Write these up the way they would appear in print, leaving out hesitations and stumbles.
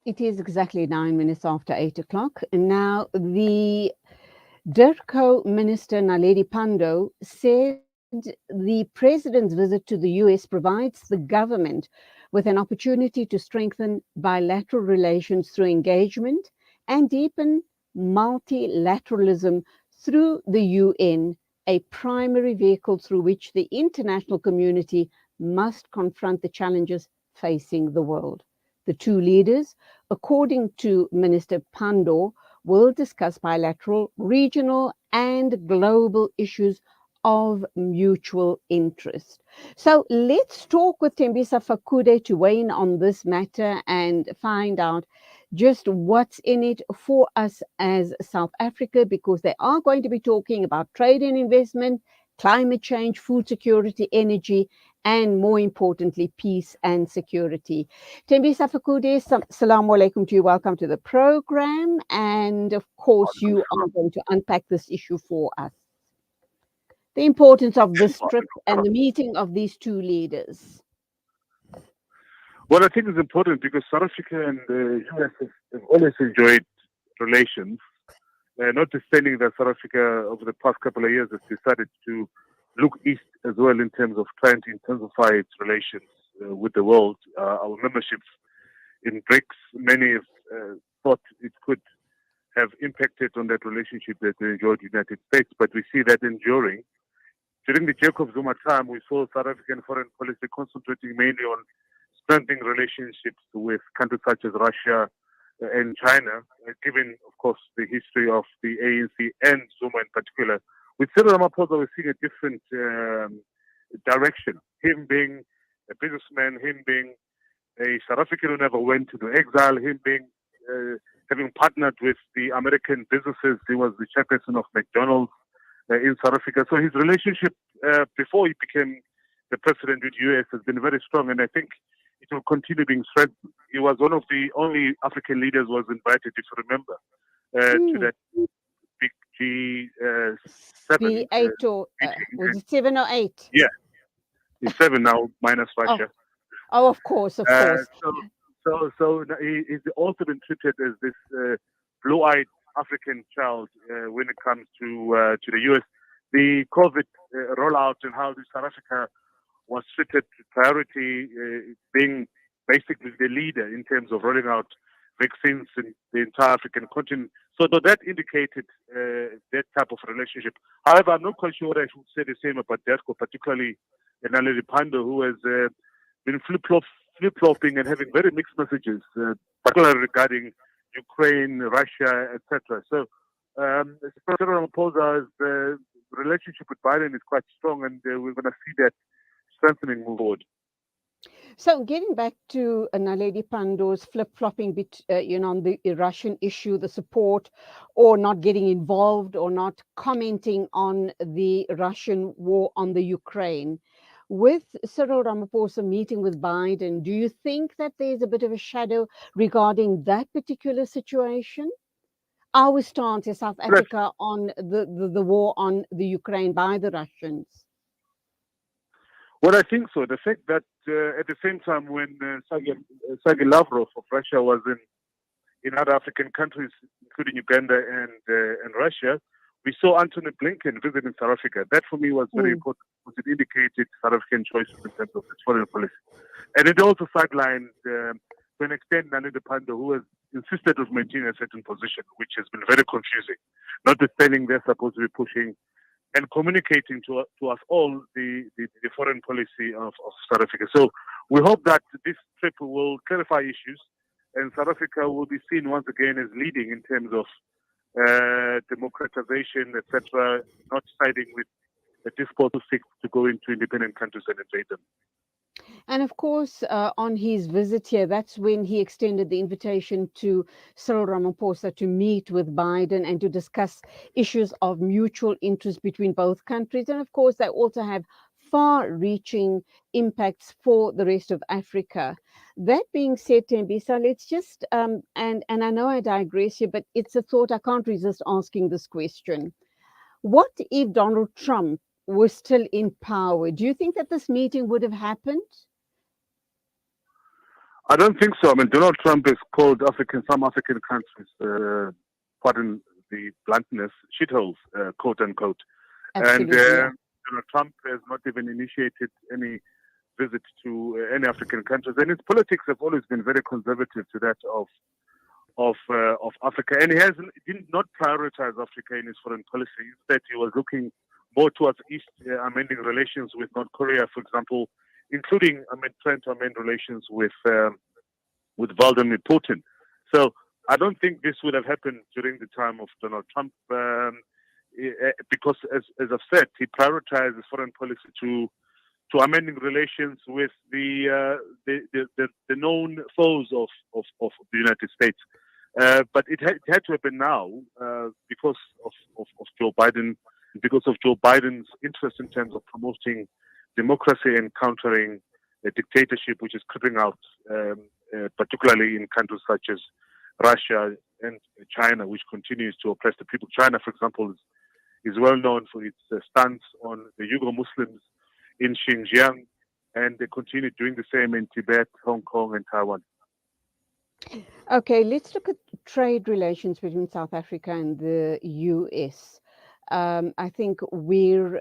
It is exactly 9 minutes after 8 o'clock. And now, the DIRCO Minister Naledi Pandor said the president's visit to the US provides the government with an opportunity to strengthen bilateral relations through engagement and deepen multilateralism through the UN, a primary vehicle through which the international community must confront the challenges facing the world. The two leaders, according to Minister Pandor, will discuss bilateral, regional, and global issues of mutual interest. So let's talk with Thembisa Fakude to weigh in on this matter and find out just what's in it for us as South Africa, because they are going to be talking about trade and investment, climate change, food security, energy, and more importantly, peace and security. Thembisa Fakude, salaam alaikum to you. Welcome to the program. And of course, you are going to unpack this issue for us. The importance of this trip and the meeting of these two leaders. Well, I think it's important because South Africa and the US have always enjoyed relations, notwithstanding that South Africa over the past couple of years has decided to look east as well in terms of trying to intensify its relations with the world. Our membership in BRICS, many have thought it could have impacted on that relationship that they enjoyed with the United States, but we see that enduring. During the Jacob Zuma time, we saw South African foreign policy concentrating mainly on strengthening relationships with countries such as Russia and China, given, of course, the history of the ANC and Zuma in particular. With Cyril Ramaphosa, we're seeing a different direction. Him being a businessman, him being a South African who never went into exile, him being having partnered with the American businesses. He was the chairperson of McDonald's in South Africa. So his relationship before he became the president with the US has been very strong, and I think it will continue being strengthened. He was one of the only African leaders who was invited, if you remember, to that big G7. B8 or was it 7 or 8? Yeah, it's 7 now, minus Russia. Oh, of course, of course. So he's also been treated as this blue-eyed African child when it comes to the US. The COVID rollout and how South Africa was treated priority, being basically the leader in terms of rolling out vaccines in the entire African continent. So that indicated that type of relationship. However, I'm not quite sure I should say the same about DIRCO, particularly Naledi Pandor, who has been flip-flopping and having very mixed messages, particularly regarding Ukraine, Russia, etc. So, President Ramaphosa's relationship with Biden is quite strong, and we're going to see that strengthening move forward. So, getting back to Naledi Pandor's flip-flopping on the Russian issue, the support, or not getting involved, or not commenting on the Russian war on the Ukraine. With Cyril Ramaphosa meeting with Biden, do you think that there's a bit of a shadow regarding that particular situation? Our stance in South Africa on the war on the Ukraine by the Russians? Well, I think so. The fact that at the same time when Sergei Lavrov of Russia was in other African countries, including Uganda and Russia, we saw Antony Blinken visiting South Africa. That for me was very important because it indicated South African choices in terms of its foreign policy. And it also sidelined, to an extent, Naledi Pandor, who has insisted on maintaining a certain position, which has been very confusing. Notwithstanding, they're supposed to be pushing and communicating to us all the foreign policy of South Africa. So we hope that this trip will clarify issues, and South Africa will be seen once again as leading in terms of democratization, etc., not siding with the despots who seek to go into independent countries and invade them. And of course, on his visit here, that's when he extended the invitation to Cyril Ramaphosa to meet with Biden and to discuss issues of mutual interest between both countries. And of course, they also have far-reaching impacts for the rest of Africa. That being said, Thembisa, let's just, and I know I digress here, but it's a thought I can't resist asking this question. What if Donald Trump was still in power? Do you think that this meeting would have happened? I don't think so. I mean, Donald Trump has called some African countries, pardon the bluntness, shitholes, quote unquote. And Absolutely, yeah. Donald Trump has not even initiated any visit to any African countries, and his politics have always been very conservative to that of Africa, and did not prioritize Africa in his foreign policy. Instead, he was looking more towards East, amending relations with North Korea, for example, including trying to amend relations with Vladimir Putin. So I don't think this would have happened during the time of Donald Trump, because, as I've said, he prioritized his foreign policy to amending relations with the known foes of the United States. But it had to happen now because of Joe Biden, because of Joe Biden's interest in terms of promoting democracy and countering a dictatorship which is creeping out, particularly in countries such as Russia and China, which continues to oppress the people. China, for example, is well known for its stance on the Uyghur Muslims in Xinjiang, and they continue doing the same in Tibet, Hong Kong, and Taiwan. Okay, let's look at trade relations between South Africa and the US. I think we're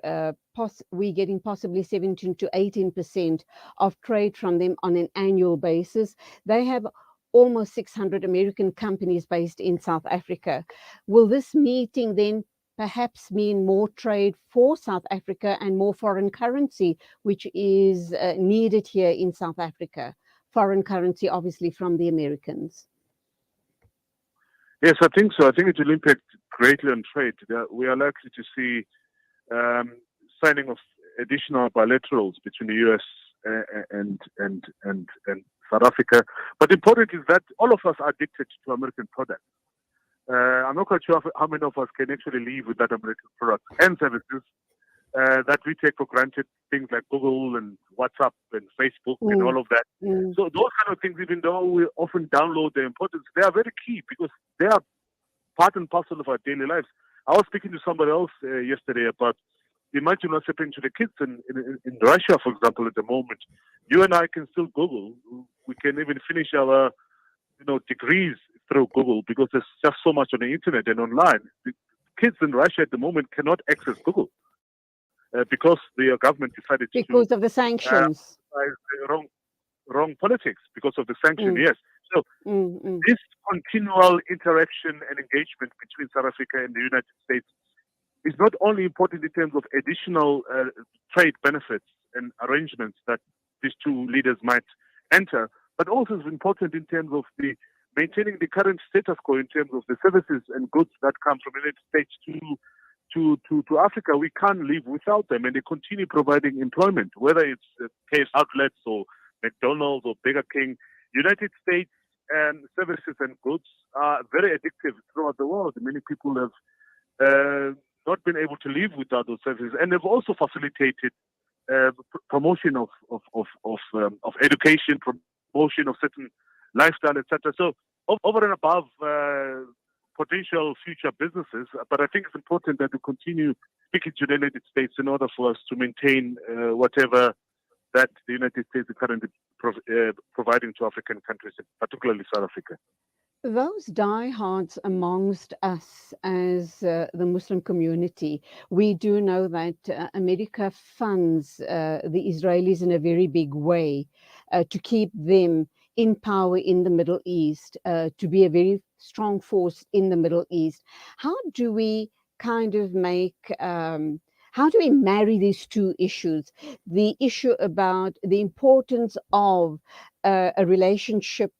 getting possibly 17 to 18% of trade from them on an annual basis. They have almost 600 American companies based in South Africa. Will this meeting then perhaps mean more trade for South Africa and more foreign currency, which is needed here in South Africa? Foreign currency, obviously, from the Americans. Yes, I think so. I think it will impact greatly on trade. We are likely to see signing of additional bilaterals between the US and South Africa. But important is that all of us are addicted to American products. I'm not quite sure how many of us can actually live without American products and services that we take for granted, things like Google and WhatsApp and Facebook and all of that. So those kind of things, even though we often download their importance, they are very key because they are part and parcel of our daily lives. I was speaking to somebody else yesterday about, imagine what's happening to the kids in Russia, for example, at the moment. You and I can still Google. We can even finish our degrees through Google because there's just so much on the internet and online. The kids in Russia at the moment cannot access Google because the government decided because of the sanctions. Wrong politics because of the sanction. Yes. So this continual interaction and engagement between South Africa and the United States is not only important in terms of additional trade benefits and arrangements that these two leaders might enter, but also is important in terms of maintaining the current status quo in terms of the services and goods that come from the United States to Africa. We can't live without them, and they continue providing employment, whether it's case outlets or McDonald's or Burger King. United States services and goods are very addictive throughout the world. Many people have not been able to live without those services, and they've also facilitated promotion of education, promotion of certain lifestyle, etc. So over and above potential future businesses, but I think it's important that we continue speaking to the United States in order for us to maintain whatever that the United States is currently providing to African countries, particularly South Africa. Those diehards amongst us as the Muslim community, we do know that America funds the Israelis in a very big way to keep them in power in the Middle East, to be a very strong force in the Middle East. How do we kind of how do we marry these two issues? The issue about the importance of a relationship,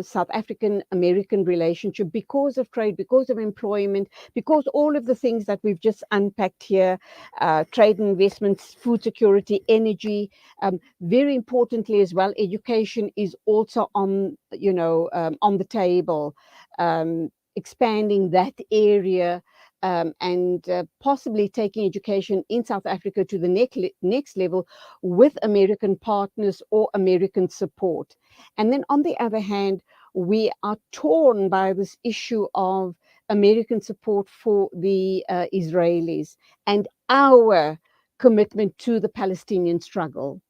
South African-American relationship because of trade, because of employment, because all of the things that we've just unpacked here, trade and investments, food security, energy, very importantly as well, education is also on the table, expanding that area. And possibly taking education in South Africa to the next level with American partners or American support. And then on the other hand, we are torn by this issue of American support for the Israelis and our commitment to the Palestinian struggle.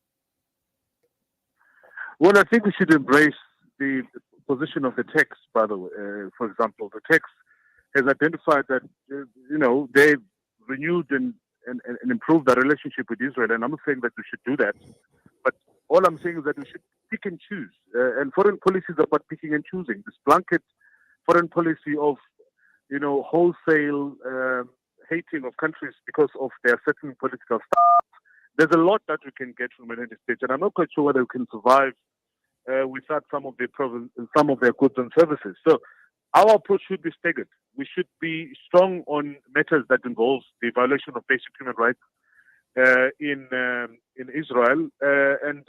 Well, I think we should embrace the position of the text, by the way. For example, the text has identified that, they've renewed and improved their relationship with Israel. And I'm not saying that we should do that. But all I'm saying is that we should pick and choose. And foreign policy is about picking and choosing. This blanket foreign policy of, wholesale hating of countries because of their certain political style. There's a lot that we can get from the United States, and I'm not quite sure whether we can survive without some of their goods and services. So our approach should be staggered. We should be strong on matters that involve the violation of basic human rights in Israel and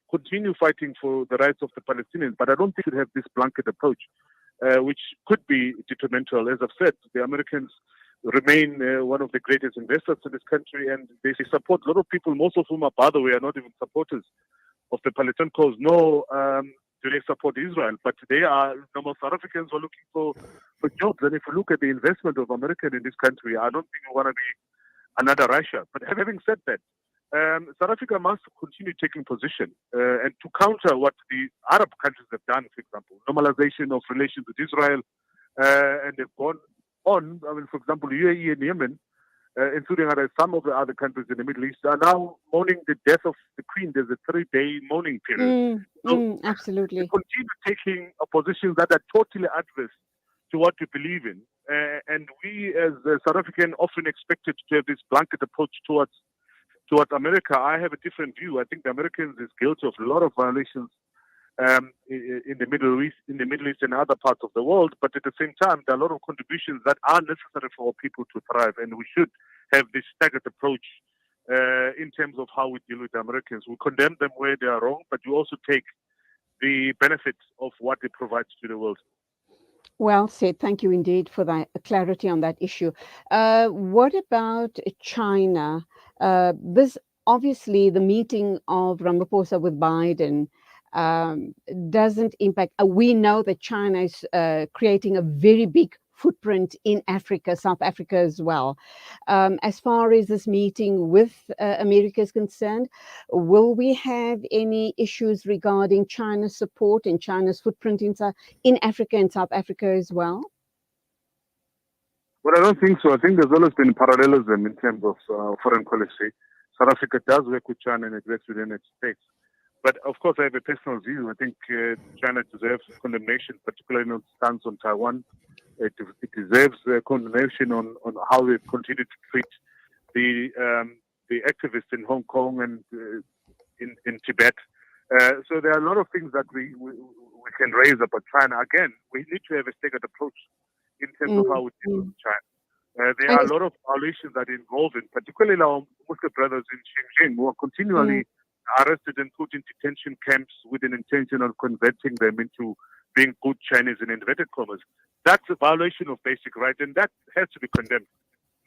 continue fighting for the rights of the Palestinians. But I don't think we should have this blanket approach, which could be detrimental. As I've said, the Americans remain one of the greatest investors in this country, and they support a lot of people, most of whom, by the way, are not even supporters of the Palestinian cause. No, do they support Israel? But they are normal South Africans who are looking for jobs. And if you look at the investment of Americans in this country, I don't think we want to be another Russia. But having said that, South Africa must continue taking position and to counter what the Arab countries have done, for example, normalization of relations with Israel, and they've gone on. I mean, for example, UAE and Yemen, including some of the other countries in the Middle East, are now mourning the death of the Queen. There's a 3-day mourning period. Absolutely. They continue taking positions that are totally adverse to what we believe in. And we, as South African, often expected to have this blanket approach towards America. I have a different view. I think the Americans is guilty of a lot of violations in the Middle East, and other parts of the world. But at the same time, there are a lot of contributions that are necessary for our people to thrive, and we should have this staggered approach in terms of how we deal with the Americans. We condemn them where they are wrong, but we also take the benefits of what they provide to the world. Well said. Thank you indeed for that clarity on that issue. What about China? This obviously the meeting of Ramaphosa with Biden doesn't impact. We know that China is creating a very big footprint in Africa, South Africa as well. As far as this meeting with America is concerned, will we have any issues regarding China's support and China's footprint in Africa and South Africa as well? Well, I don't think so. I think there's always been parallelism in terms of foreign policy. South Africa does work with China and agrees with the United States. But of course, I have a personal view. I think China deserves condemnation, particularly on its stance on Taiwan. It deserves condemnation on how they continue to treat the activists in Hong Kong and in Tibet. So there are a lot of things that we can raise about China. Again, we need to have a staggered approach in terms of how we deal with China. There are a lot of violations that are involved in, particularly our Muslim brothers in Xinjiang, who are continually arrested and put in detention camps with an intention of converting them into being good Chinese in inverted commas. That's a violation of basic rights, and that has to be condemned.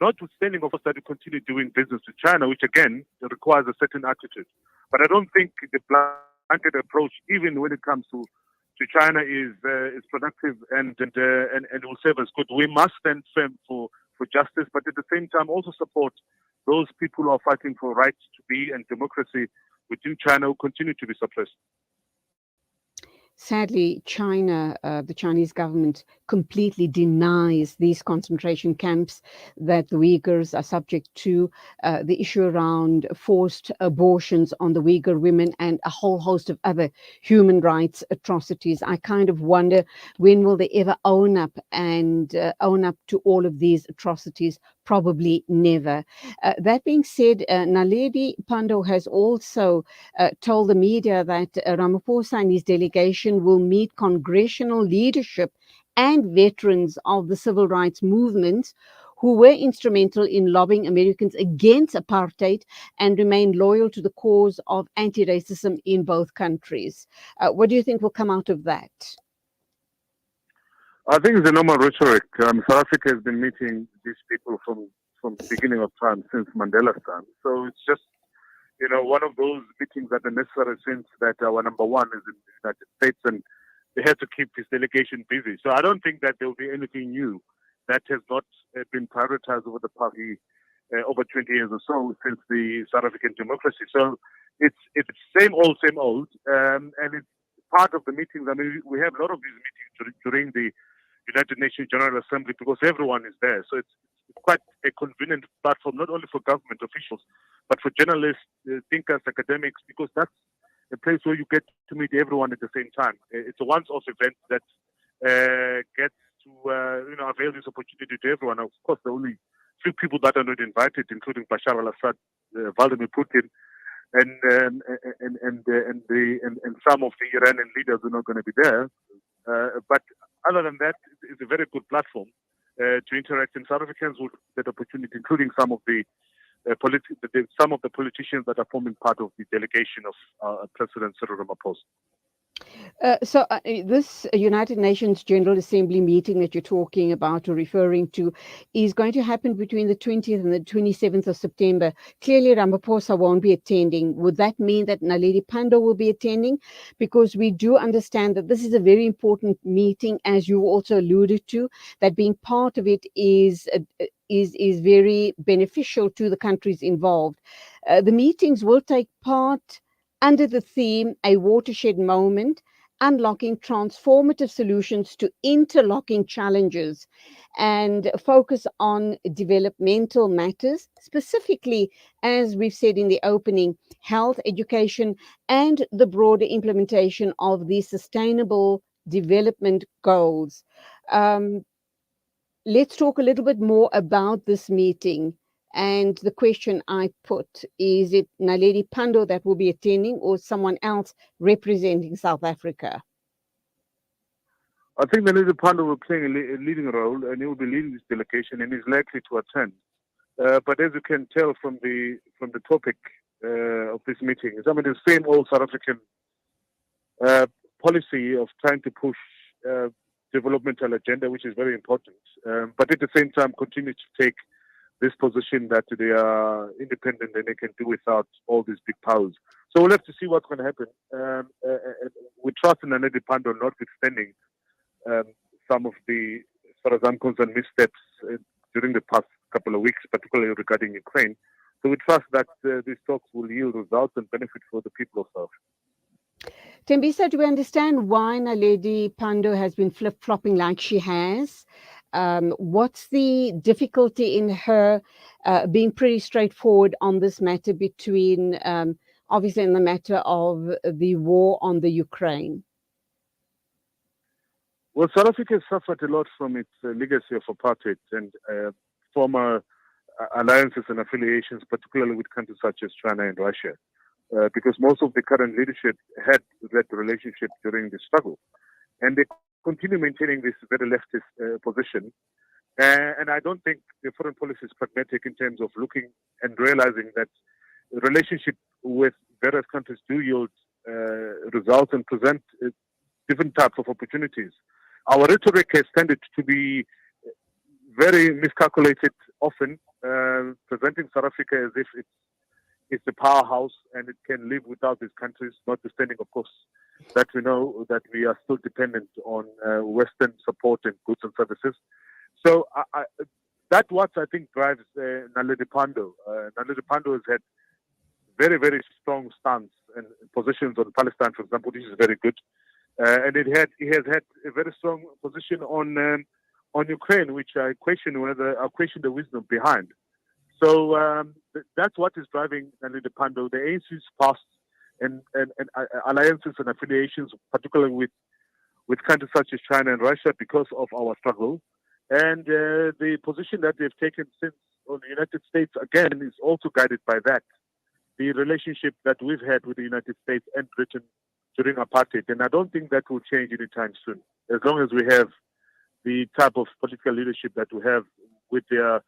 Notwithstanding, of course, that we continue doing business with China, which again requires a certain attitude. But I don't think the blanket approach, even when it comes to China, is productive and will serve us good. We must stand firm for justice, but at the same time also support those people who are fighting for rights to be and democracy within China who continue to be suppressed. Sadly, China, the Chinese government completely denies these concentration camps that the Uyghurs are subject to, the issue around forced abortions on the Uyghur women, and a whole host of other human rights atrocities. I kind of wonder, when will they ever own up to all of these atrocities? Probably never. That being said, Naledi Pandor has also told the media that Ramaphosa and his delegation will meet congressional leadership and veterans of the civil rights movement who were instrumental in lobbying Americans against apartheid and remain loyal to the cause of anti-racism in both countries. What do you think will come out of that? I think it's a normal rhetoric. South Africa has been meeting these people from the beginning of time, since Mandela's time. So it's just, one of those meetings that are necessary, since that our number one is in the United States, and they had to keep this delegation busy. So I don't think that there will be anything new that has not been prioritized over the past over 20 years or so since the South African democracy. So it's same old, and it's part of the meetings. I mean, we have a lot of these meetings during the United Nations General Assembly because everyone is there. So it's quite a convenient platform, not only for government officials, but for journalists, thinkers, academics, because that's a place where you get to meet everyone at the same time. It's a once-off event that gets to avail this opportunity to everyone. Of course, the only few people that are not invited, including Bashar al-Assad, Vladimir Putin, and some of the Iranian leaders are not going to be there. But other than that, it's a very good platform to interact. And South Africans would get opportunity, including some of the politicians that are forming part of the delegation of President Cyril Ramaphosa. This United Nations General Assembly meeting that you're talking about or referring to is going to happen between the 20th and the 27th of September. Clearly, Ramaphosa won't be attending. Would that mean that Naledi Pandor will be attending? Because we do understand that this is a very important meeting, as you also alluded to, that being part of it is very beneficial to the countries involved. The meetings will take part under the theme A Watershed Moment, Unlocking Transformative Solutions to Interlocking Challenges, and focus on developmental matters, specifically, as we've said in the opening, health, education, and the broader implementation of the Sustainable Development Goals. Let's talk a little bit more about this meeting. And the question I put, is it Naledi Pandor that will be attending or someone else representing South Africa? I think Naledi Pandor will play a leading role, and he will be leading this delegation, and is likely to attend. But as you can tell from the topic of this meeting, it's the same old South African policy of trying to push developmental agenda, which is very important, but at the same time continue to take this position that they are independent and they can do without all these big powers. So we'll have to see what's going to happen. We trust in Naledi Pandor, notwithstanding some of the, as far as I'm concerned, missteps during the past couple of weeks, particularly regarding Ukraine. So we trust that these talks will yield results and benefit for the people of South Africa. Thembisa, do we understand why Naledi Pandor has been flip-flopping like she has? What's the difficulty in her being pretty straightforward on this matter between, obviously, in the matter of the war on the Ukraine? Well, South Africa has suffered a lot from its legacy of apartheid and former alliances and affiliations, particularly with countries such as China and Russia, because most of the current leadership had that relationship during the struggle. And they continue maintaining this very leftist position. And I don't think the foreign policy is pragmatic in terms of looking and realizing that the relationship with various countries do yield results and present different types of opportunities. Our rhetoric has tended to be very miscalculated, often presenting South Africa as if it's a powerhouse and it can live without these countries, notwithstanding, of course, that we know that we are still dependent on Western support and goods and services. So that's what I think drives Naledi Pandor. Naledi Pandor has had very, very strong stance and positions on Palestine, for example, which is very good. And he has had a very strong position on Ukraine, which I question the wisdom behind. So that's what is driving Naledi Pandor. The ANC's past and alliances and affiliations, particularly with countries such as China and Russia, because of our struggle, and the position that they've taken since on the United States again is also guided by that. The relationship that we've had with the United States and Britain during apartheid, and I don't think that will change anytime soon. As long as we have the type of political leadership that we have with their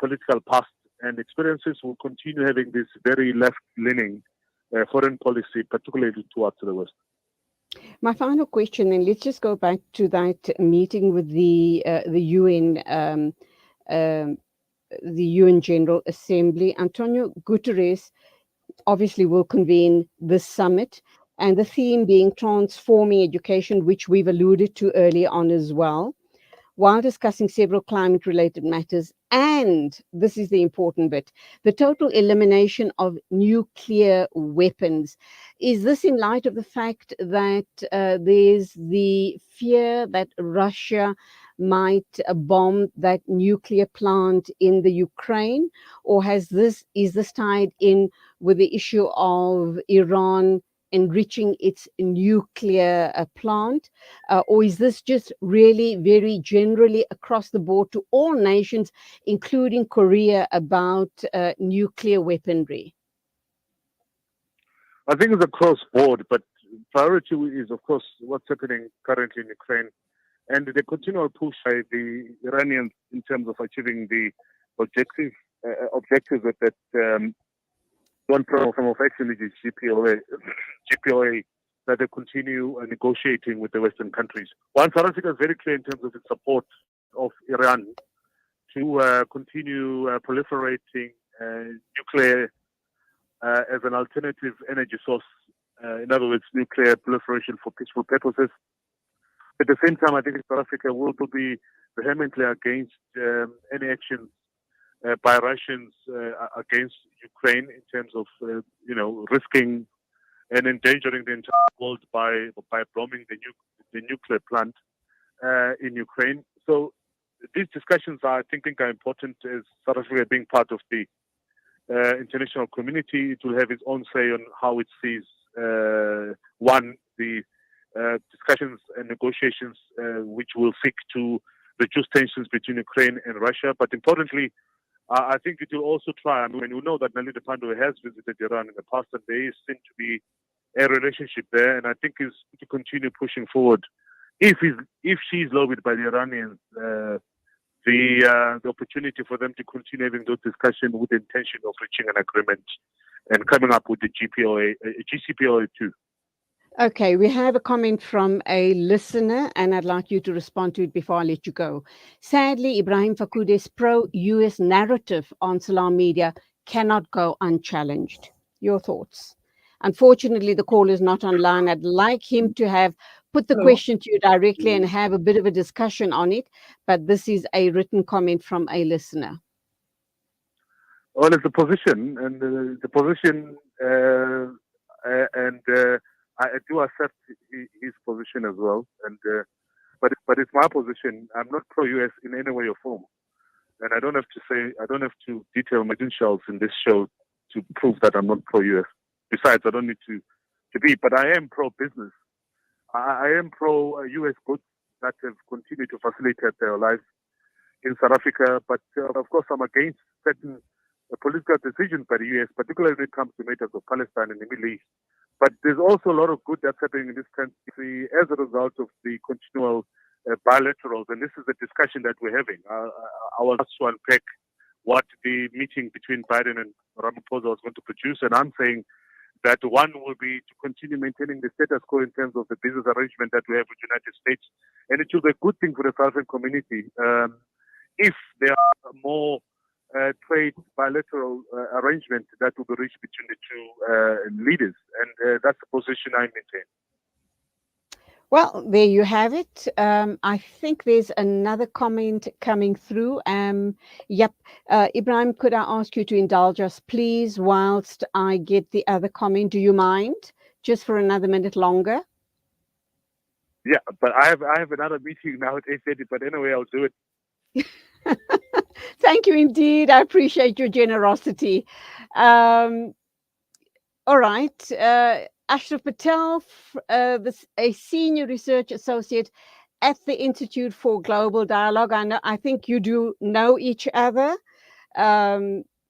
political past and experiences, we'll continue having this very left-leaning foreign policy, particularly towards the West. My final question, and let's just go back to that meeting with the UN, the UN General Assembly. Antonio Guterres obviously will convene this summit, and the theme being transforming education, which we've alluded to earlier on as well, while discussing several climate-related matters and this is the important bit, the total elimination of nuclear weapons. Is this in light of the fact that there's the fear that Russia might bomb that nuclear plant in the Ukraine, or is this tied in with the issue of Iran enriching its nuclear plant? Or is this just really very generally across the board to all nations, including Korea, about nuclear weaponry? I think it's across board, but priority is, of course, what's happening currently in Ukraine and the continual push by the Iranians in terms of achieving the objectives that one program of action, which is GPOA, that they continue negotiating with the Western countries. One, South Africa is very clear in terms of its support of Iran to continue proliferating nuclear as an alternative energy source. In other words, nuclear proliferation for peaceful purposes. At the same time, I think South Africa will be vehemently against any actions by Russians against Ukraine in terms of, risking and endangering the entire world by bombing the nuclear plant in Ukraine. So these discussions are important as South Africa being part of the international community. It will have its own say on how it sees the discussions and negotiations which will seek to reduce tensions between Ukraine and Russia. But importantly, I think it will also try. I mean, we know that Naledi Pandor has visited Iran in the past, and there seems to be a relationship there. And I think is to continue pushing forward. If she's lobbied by the Iranians, the opportunity for them to continue having those discussions with the intention of reaching an agreement and coming up with the GCPOA too. Okay, we have a comment from a listener, and I'd like you to respond to it before I let you go. Sadly, Ibrahim Fakude's pro-US narrative on Salam Media cannot go unchallenged. Your thoughts? Unfortunately, the call is not online. I'd like him to have put the question to you directly and have a bit of a discussion on it, but this is a written comment from a listener. Well, it's a position, and the position, I do accept his position as well, but it's my position. I'm not pro-US in any way or form, and I don't have to detail my credentials in this show to prove that I'm not pro-US. Besides, I don't need to be, but I am pro-business. I am pro-US goods that have continued to facilitate their lives in South Africa, but of course I'm against certain political decisions by the US, particularly when it comes to matters of Palestine and the Middle East. But there's also a lot of good that's happening in this country as a result of the continual bilaterals, and this is the discussion that we're having. I will ask to unpack what the meeting between Biden and Ramaphosa was going to produce, and I'm saying that one will be to continue maintaining the status quo in terms of the business arrangement that we have with the United States, and it will be a good thing for the South African community if there are more trade bilateral arrangement that will be reached between the two leaders, and that's the position I maintain. Well, there you have it. I think there's another comment coming through. Yep. Ibrahim, could I ask you to indulge us, please, whilst I get the other comment? Do you mind? Just for another minute longer? Yeah, but I have another meeting now at 8:30, but anyway, I'll do it. Thank you indeed. I appreciate your generosity. All right. Ashraf Patel, a senior research associate at the Institute for Global Dialogue. I think you do know each other,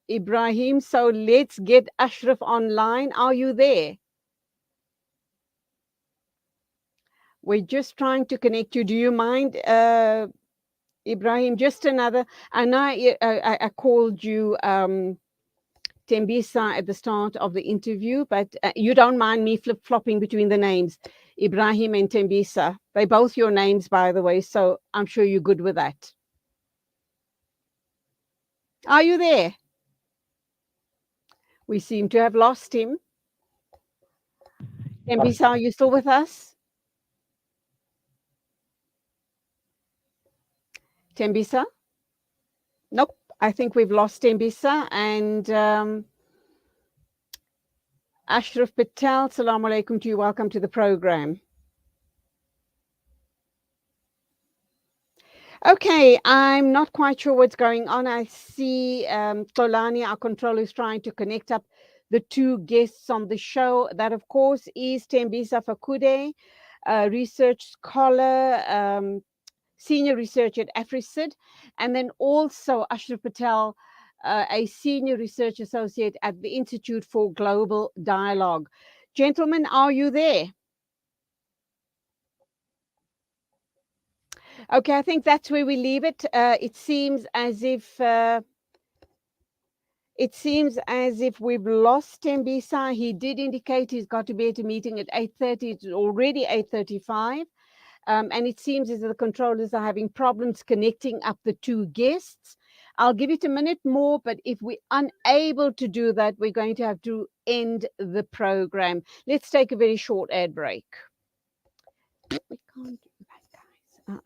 Ibrahim. So let's get Ashraf online. Are you there? We're just trying to connect you. Do you mind, Ibrahim? Just another. And I called you Thembisa at the start of the interview, but you don't mind me flip-flopping between the names, Ibrahim and Thembisa. They're both your names, by the way, so I'm sure you're good with that. Are you there? We seem to have lost him. Thembisa, are you still with us? Thembisa? Nope. I think we've lost Thembisa and Ashraf Patel. Assalamu alaikum to you. Welcome to the program. Okay, I'm not quite sure what's going on. I see Tolani, our controller, is trying to connect up the two guests on the show. That, of course, is Thembisa Fakude, research scholar, senior researcher at Afrasid, and then also Ashraf Patel, a senior research associate at the Institute for Global Dialogue. Gentlemen, are you there? Okay, I think that's where we leave it. It seems as if we've lost Thembisa. He did indicate he's got to be at a meeting at 8:30. It's already 8:35. And it seems as if the controllers are having problems connecting up the two guests. I'll give it a minute more, but if we're unable to do that, we're going to have to end the program. Let's take a very short ad break. We can't do that, guys.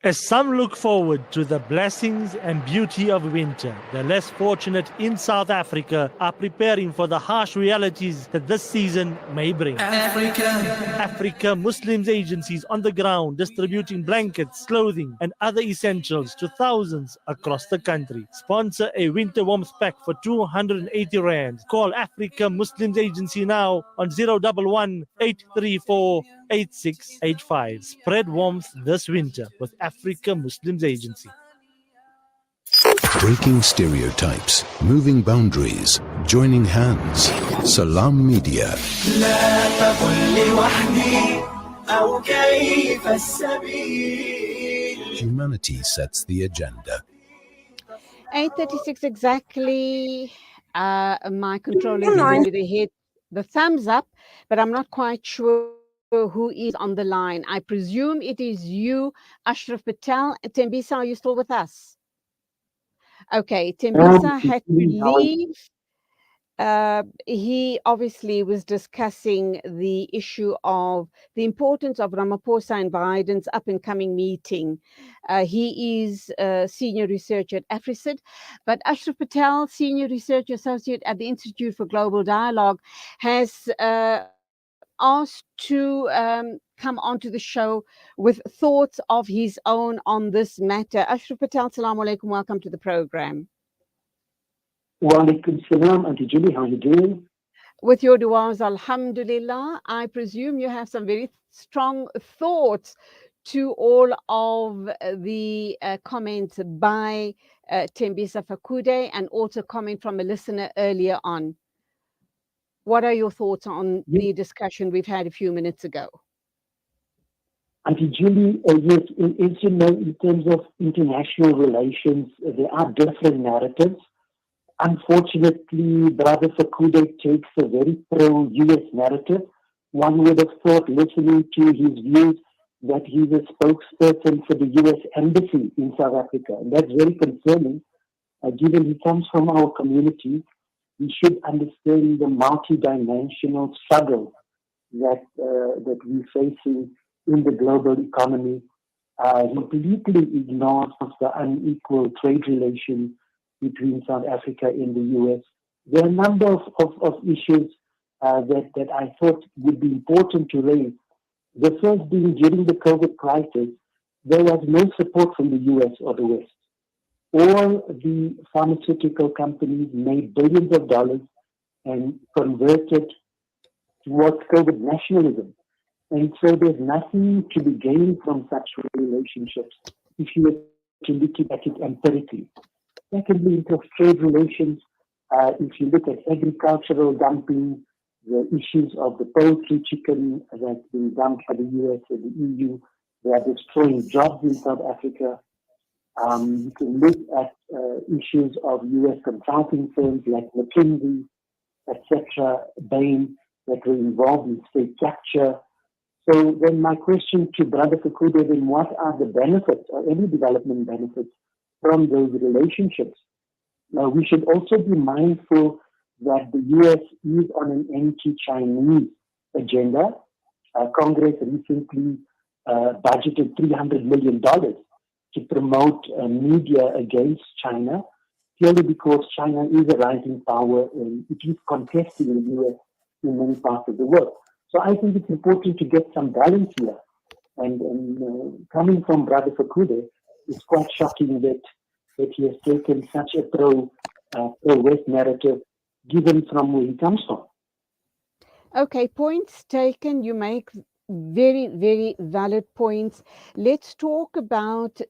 As some look forward to the blessings and beauty of winter, the less fortunate in South Africa are preparing for the harsh realities that this season may bring. Africa Muslims agencies on the ground distributing blankets, clothing and other essentials to thousands across the country. Sponsor a winter warmth pack for 280 Rand. Call Africa Muslims Agency now on 011 834 8685. Spread warmth this winter with Africa Muslims Agency. Breaking stereotypes, moving boundaries, joining hands. Salam Media. Humanity sets the agenda. 8:36 exactly. My controller is giving me the thumbs up, but I'm not quite sure who is on the line. I presume it is you, Ashraf Patel. Thembisa, are you still with us? Okay, Thembisa had to leave. He obviously was discussing the issue of the importance of Ramaphosa and Biden's up-and-coming meeting. He is a senior researcher at Afrasid, but Ashraf Patel, senior research associate at the Institute for Global Dialogue, has asked to come onto the show with thoughts of his own on this matter. Ashraf Patel, Assalamu alaikum, welcome to the program. Wa alaikum salam, Auntie Julie, how are you doing? With your du'as, alhamdulillah. I presume you have some very strong thoughts to all of the comments by Thembisa Fakude and also comment from a listener earlier on. What are your thoughts on the discussion we've had a few minutes ago? Auntie Julie, yes, as you know, in terms of international relations, there are different narratives. Unfortunately, Brother Fakude takes a very pro-US narrative. One would have thought, listening to his views, that he's a spokesperson for the US Embassy in South Africa. And that's very concerning, given he comes from our community. We should understand the multidimensional struggle that we're facing in the global economy. He completely ignores the unequal trade relations between South Africa and the US. There are a number of issues that I thought would be important to raise. The first being, during the COVID crisis, there was no support from the US or the West. All the pharmaceutical companies made billions of dollars and converted towards COVID nationalism. And so there's nothing to be gained from such relationships if you were to look at it empirically. Secondly, in terms of trade relations, if you look at agricultural dumping, the issues of the poultry chicken that's being dumped by the US and the EU, they are destroying jobs in South Africa. You can look at issues of US consulting firms like McKinsey, etc., Bain, that were involved in state capture. So then my question to Brother Fakude, then what are the benefits or any development benefits from those relationships? Now, we should also be mindful that the US is on an anti-Chinese agenda. Congress recently budgeted $300 million to promote media against China, purely because China is a rising power and it is contesting the US in many parts of the world. So I think it's important to get some balance here. And coming from Brother Fakude, it's quite shocking that he has taken such a pro-West narrative, given from where he comes from. Okay, points taken. You make very, very valid points. Let's talk about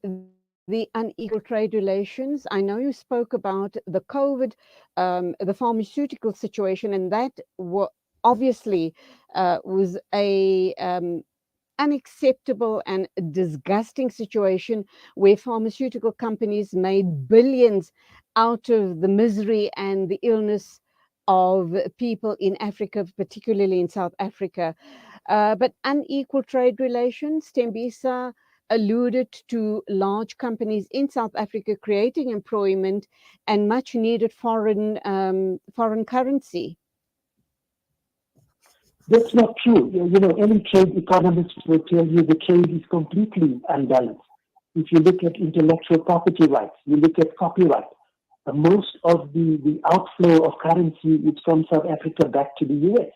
the unequal trade relations. I know you spoke about the COVID, the pharmaceutical situation, and that obviously was a unacceptable and disgusting situation where pharmaceutical companies made billions out of the misery and the illness of people in Africa, particularly in South Africa. But unequal trade relations, Thembisa alluded to large companies in South Africa creating employment and much needed foreign currency. That's not true. Any trade economist will tell you the trade is completely unbalanced. If you look at intellectual property rights, you look at copyright, most of the outflow of currency is from South Africa back to the US.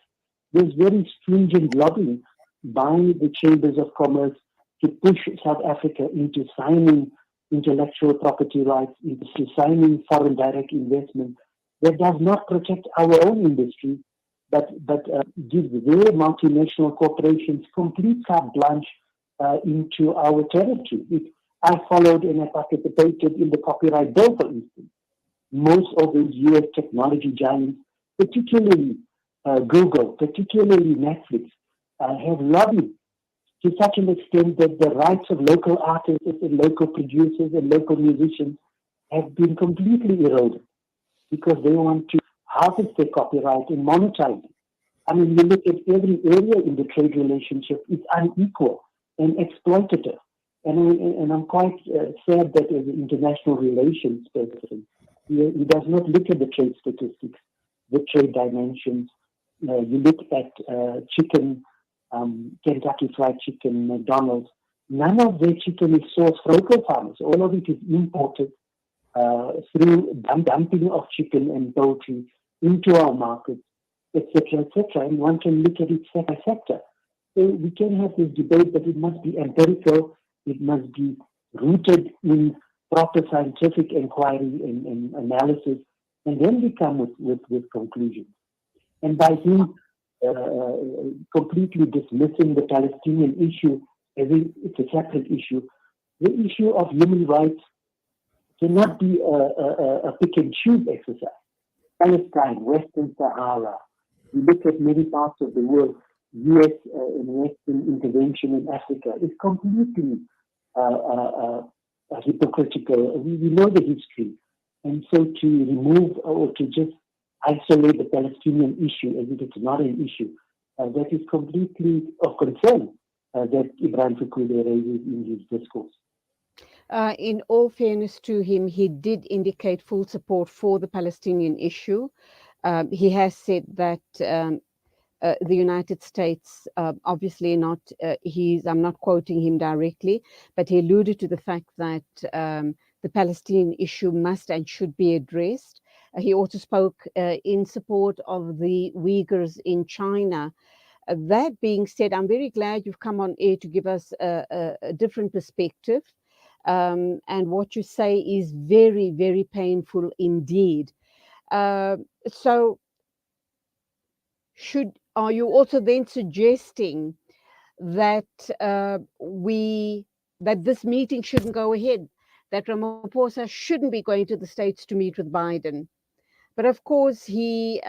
There's very stringent lobbying by the chambers of commerce to push South Africa into signing intellectual property rights, into signing foreign direct investment that does not protect our own industry, but gives their multinational corporations complete carte blanche into our territory. I followed and I participated in the copyright bill, for instance. Most of the US technology giants, particularly Google, particularly Netflix, have lobbied to such an extent that the rights of local artists and local producers and local musicians have been completely eroded because they want to harvest their copyright and monetize it. I mean, you look at every area in the trade relationship, it's unequal and exploitative. And I'm quite sad that as an international relations person, he does not look at the trade statistics, the trade dimensions. You look at chicken, Kentucky Fried Chicken, McDonald's. None of their chicken is sourced from local farmers. All of it is imported through dumping of chicken and poultry into our markets, etc., etc. And one can look at it sector by sector. So we can have this debate, but it must be empirical. It must be rooted in proper scientific inquiry and analysis, and then we come with conclusions. And by him completely dismissing the Palestinian issue as if it's a separate issue, the issue of human rights cannot be a pick and choose exercise. Palestine, Western Sahara, we look at many parts of the world, US and Western intervention in Africa is completely hypocritical. We know the history. And so to remove or to just isolate the Palestinian issue as if it's not an issue, that is completely of concern that Ibrahim Fakude raises in his discourse. In all fairness to him, he did indicate full support for the Palestinian issue. He has said that the United States, obviously not, I'm not quoting him directly, but he alluded to the fact that the Palestinian issue must and should be addressed. He also spoke in support of the Uyghurs in China. That being said, I'm very glad you've come on air to give us a different perspective. And what you say is very, very painful indeed. So are you also then suggesting that that this meeting shouldn't go ahead, that Ramaphosa shouldn't be going to the States to meet with Biden? But of course, he,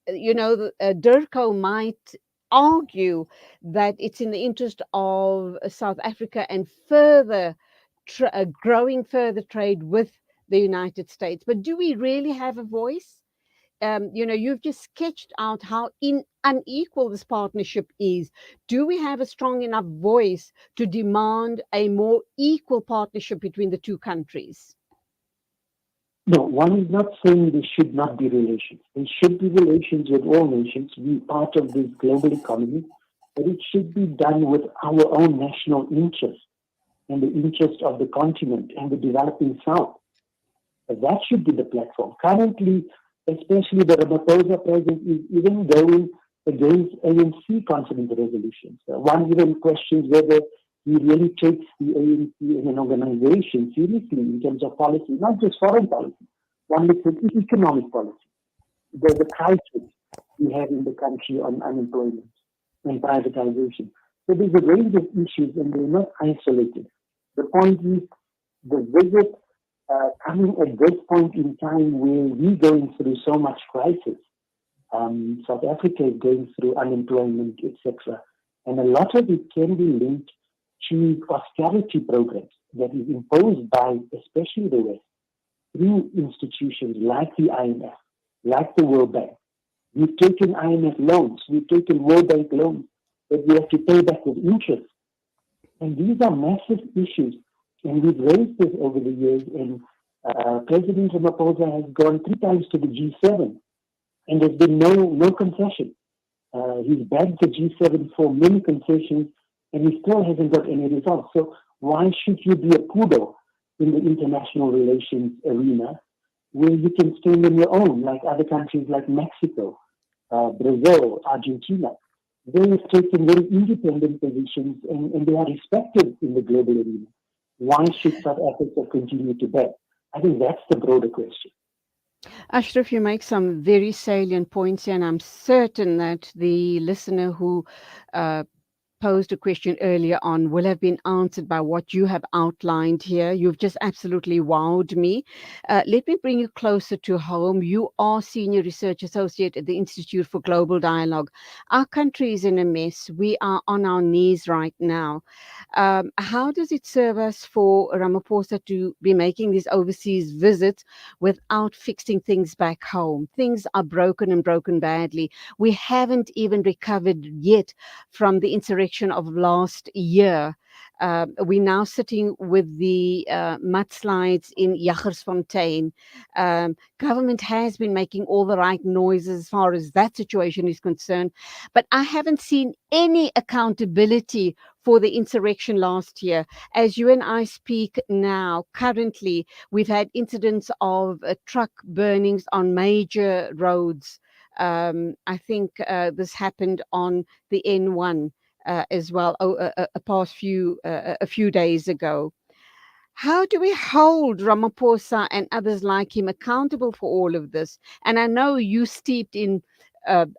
Durko might argue that it's in the interest of South Africa and further growing further trade with the United States. But do we really have a voice? You've just sketched out how unequal this partnership is. Do we have a strong enough voice to demand a more equal partnership between the two countries? No, one is not saying there should not be relations. There should be relations with all nations, be part of this global economy, but it should be done with our own national interests. and the interest of the continent and the developing South. That should be the platform. Currently, especially the Ramaphosa president is even going against ANC confidence resolutions. One even questions whether he really takes the ANC as an organization seriously in terms of policy, not just foreign policy. One looks at economic policy. The crisis we have in the country on unemployment and privatization. So there's a range of issues and they're not isolated. The point is the visit coming at this point in time where we're going through so much crisis. South Africa is going through unemployment, etc. And a lot of it can be linked to austerity programs that is imposed by especially the West through institutions like the IMF, like the World Bank. We've taken IMF loans, we've taken World Bank loans that we have to pay back with interest. And these are massive issues. And we've raised this over the years. And President Ramaphosa has gone 3 times to the G7. And there's been no concession. He's bagged the G7 for many concessions. And he still hasn't got any results. So why should you be a poodle in the international relations arena where you can stand on your own, like other countries like Mexico, Brazil, Argentina? They have taken very independent positions and they are respected in the global arena. Why should South Africa continue to beg? I think that's the broader question. Ashraf, you make some very salient points here, and I'm certain that the listener who posed a question earlier on will have been answered by what you have outlined here. You've just absolutely wowed me. Let me bring you closer to home. You are Senior Research Associate at the Institute for Global Dialogue. Our country is in a mess. We are on our knees right now. How does it serve us for Ramaphosa to be making these overseas visits without fixing things back home? Things are broken and broken badly. We haven't even recovered yet from the insurrection of last year. We're now sitting with the mudslides in Jagersfontein. Government has been making all the right noises as far as that situation is concerned, but I haven't seen any accountability for the insurrection last year. As you and I speak now, currently, we've had incidents of truck burnings on major roads. I think this happened on the N1 as well a few days ago. How do we hold Ramaphosa and others like him accountable for all of this? And I know you steeped in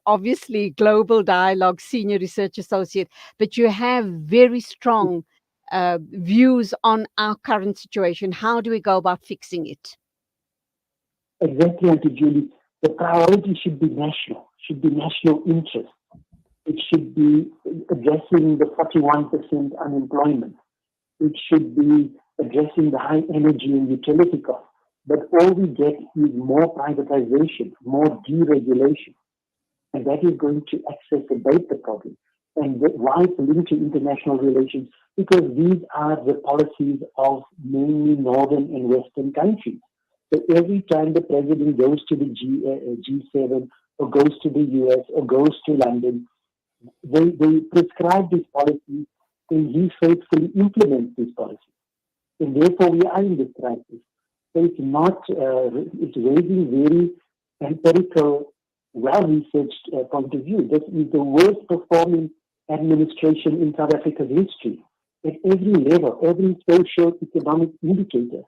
obviously global dialogue, senior research associate, but you have very strong views on our current situation. How do we go about fixing it? Exactly, Auntie Julie. The priority should be national interest. It should be addressing the 41% unemployment. It should be addressing the high energy and utility costs. But all we get is more privatization, more deregulation. And that is going to exacerbate the problem. And why it's linked to international relations? Because these are the policies of mainly northern and western countries. So every time the president goes to the G7 or goes to the US or goes to London, they prescribe these policies and he faithfully implements these policies. And therefore we are in this crisis. So it's not, it's raising very empirical, well-researched point of view. This is the worst performing administration in South Africa's history. At every level, every social economic indicator,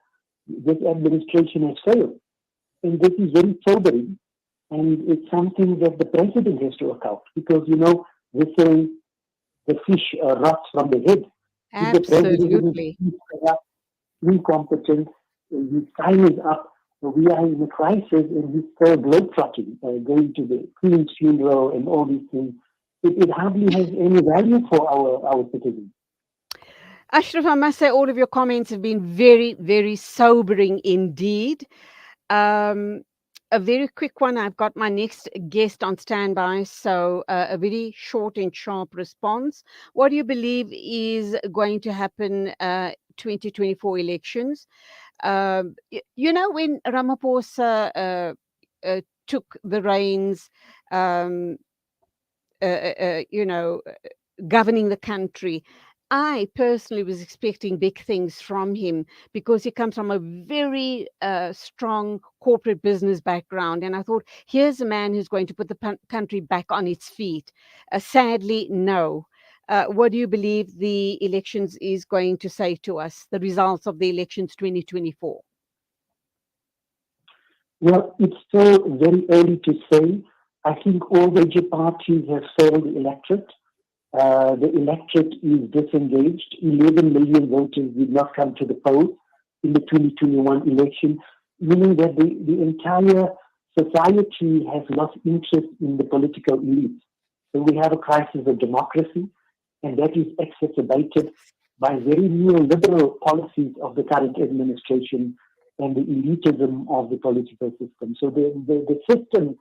this administration has failed. And this is very sobering. And it's something that the president has to account because, you know, they say the fish rots from the head. Absolutely. If the president is incompetent, his time is up. We are in a crisis and he's still globetrotting, going to the Queen's funeral and all these things. It hardly has any value for our citizens. Ashraf, I must say all of your comments have been very, very sobering indeed. A very quick one. I've got my next guest on standby, so a very short and sharp response. What do you believe is going to happen 2024 elections? You know, when Ramaphosa took the reins, you know, governing the country, I personally was expecting big things from him because he comes from a very strong corporate business background. And I thought, here's a man who's going to put the country back on its feet. Sadly, no. What do you believe the elections is going to say to us, the results of the elections 2024? Well, it's still very early to say. I think all major parties have failed the electorate. The electorate is disengaged. 11 million voters did not come to the polls in the 2021 election, meaning that the entire society has lost interest in the political elite. So we have a crisis of democracy, and that is exacerbated by very neoliberal policies of the current administration and the elitism of the political system. So the system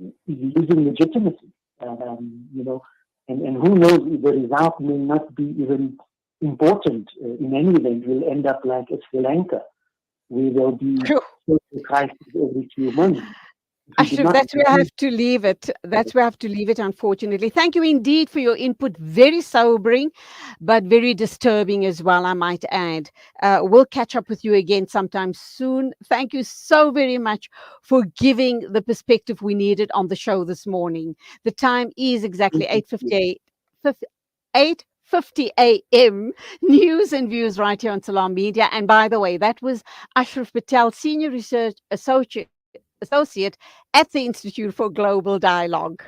is losing legitimacy, and who knows, the result may not be even important. In any event, we'll end up like Sri Lanka, where there'll be social crisis every few months. Ashraf, that's where I have to leave it. That's where I have to leave it, unfortunately. Thank you indeed for your input. Very sobering, but very disturbing as well, I might add. We'll catch up with you again sometime soon. Thank you so very much for giving the perspective we needed on the show this morning. The time is exactly 8:50 a.m. News and views right here on Salam Media. And by the way, that was Ashraf Patel, Senior Research Associate at the Institute for Global Dialogue.